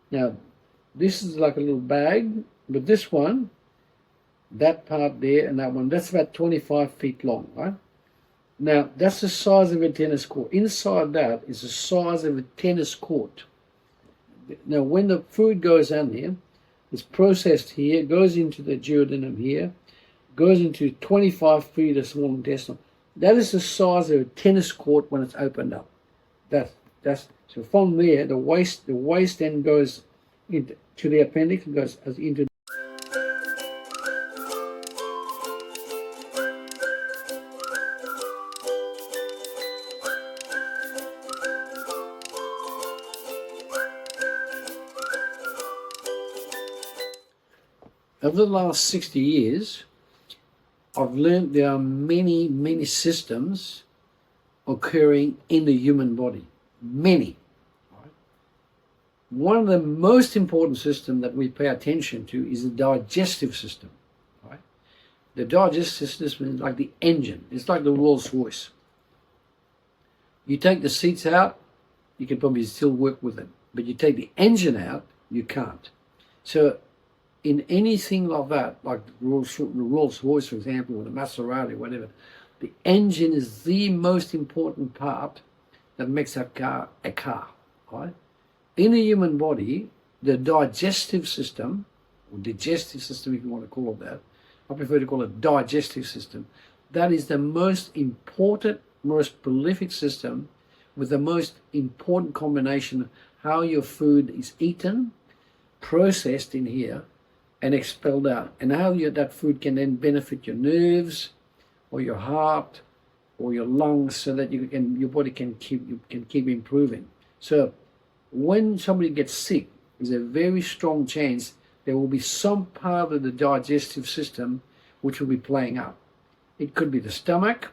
Now, this is like a little bag, but this one, that part there and that one, that's about 25 feet long, right? Now, that's the size of a tennis court. Inside that is the size of a tennis court. Now, when the food goes in here, it's processed here, goes into the duodenum here, goes into 25 feet of small intestine. That is the size of a tennis court when it's opened up. That's so from there, the waste then goes into the appendix and goes into. Over the last 60 years, I've learned there are many, many systems occurring in the human body. Many. One of the most important systems that we pay attention to is the digestive system. Right? The digestive system is like the engine. It's like the Rolls Royce. You take the seats out, you can probably still work with it. But you take the engine out, you can't. So in anything like that, like the Rolls Royce, for example, or the Maserati, whatever, the engine is the most important part that makes a car a car, right? In the human body, the digestive system, or digestive system if you want to call it that, I prefer to call it digestive system, that is the most important, most prolific system with the most important combination of how your food is eaten, processed in here, and expelled out, and how that food can then benefit your nerves or your heart or your lungs, so that your body can keep improving. So when somebody gets sick, there's a very strong chance there will be some part of the digestive system which will be playing up. It could be the stomach,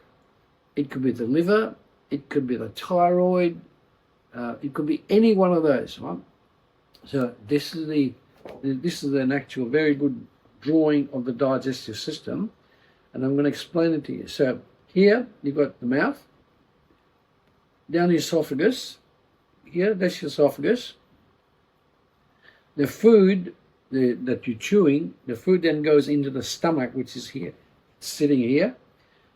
it could be the liver, it could be the thyroid, it could be any one of those, right? So this is an actual very good drawing of the digestive system, and I'm going to explain it to you. So here you've got the mouth, down the esophagus, here that's your esophagus. The food that you're chewing, the food then goes into the stomach, which is here, sitting here.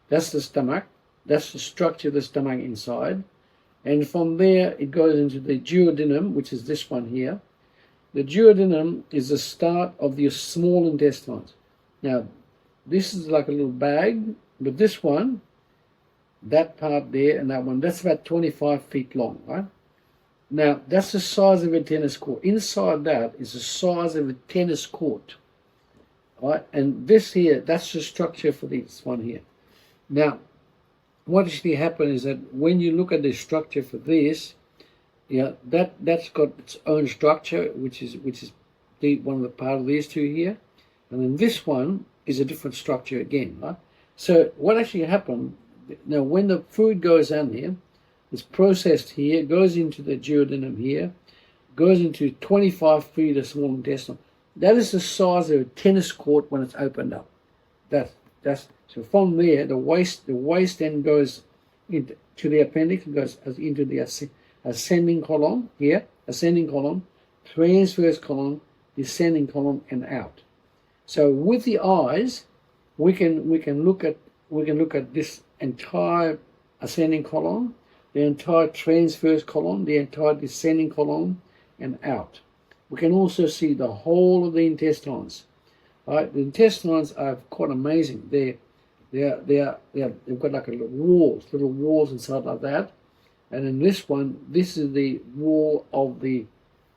That's the stomach. That's the structure of the stomach inside. And from there it goes into the duodenum, which is this one here. The duodenum is the start of the small intestines. Now, this is like a little bag, but this one, that part there and that one, that's about 25 feet long, right? Now, that's the size of a tennis court. Inside that is the size of a tennis court, right? And this here, that's the structure for this one here. Now, what actually happens is that when you look at the structure for this, yeah, that's got its own structure, which is one of the part of these two here, and then this one is a different structure again, right? So what actually happened now, when the food goes in here, it's processed here, goes into the duodenum here, goes into 25 feet of small intestine. That is the size of a tennis court when it's opened up. That's so from there, the waste then goes into the appendix and goes into the ascending colon here, ascending colon, transverse colon, descending colon, and out. So with the eyes, we can look at this entire ascending colon, the entire transverse colon, the entire descending colon, and out. We can also see the whole of the intestines. Right? The intestines are quite amazing. They've got like little walls inside like that. And in this one, this is the wall of the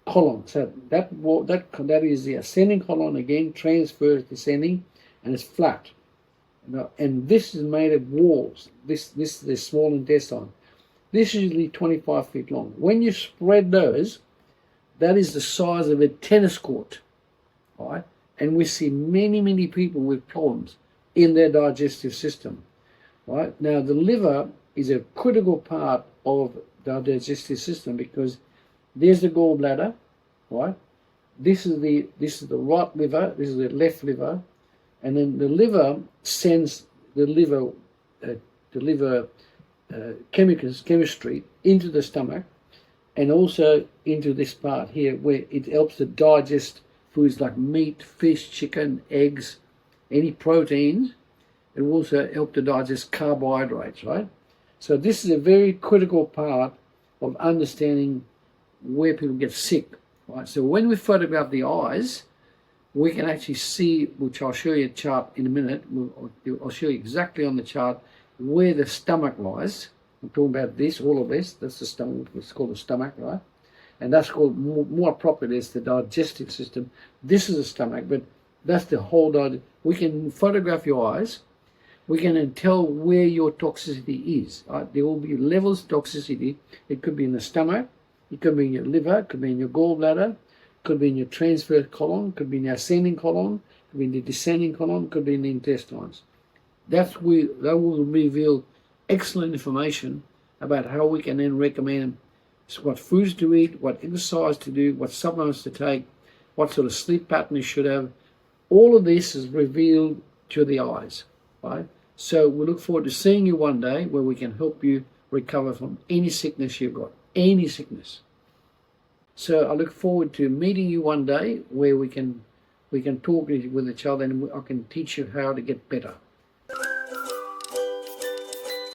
colon. So that wall, that is the ascending colon again, transverse descending, and it's flat. And this is made of walls. This is the small intestine. This is usually 25 feet long. When you spread those, that is the size of a tennis court, right? And we see many, many people with problems in their digestive system, right? Now, the liver is a critical part of the digestive system because there's the gallbladder, right? This is the right liver, this is the left liver, and then the liver sends the liver chemistry into the stomach, and also into this part here where it helps to digest foods like meat, fish, chicken, eggs, any proteins. It will also help to digest carbohydrates, right? So this is a very critical part of understanding where people get sick, right? So when we photograph the eyes, we can actually see, which I'll show you a chart in a minute, I'll show you exactly on the chart where the stomach lies. I'm talking about this, all of this, that's the stomach, it's called the stomach, right? And that's called, more appropriate, is the digestive system. This is the stomach, but that's the whole, we can photograph your eyes, we can then tell where your toxicity is, right? There will be levels of toxicity. It could be in the stomach, it could be in your liver, it could be in your gallbladder, could be in your transverse colon, could be in the ascending colon, could be in the descending colon, could be in the intestines. That will reveal excellent information about how we can then recommend what foods to eat, what exercise to do, what supplements to take, what sort of sleep pattern you should have. All of this is revealed to the eyes, right? So we look forward to seeing you one day where we can help you recover from any sickness you've got, any sickness. So I look forward to meeting you one day where we can talk with each other and I can teach you how to get better.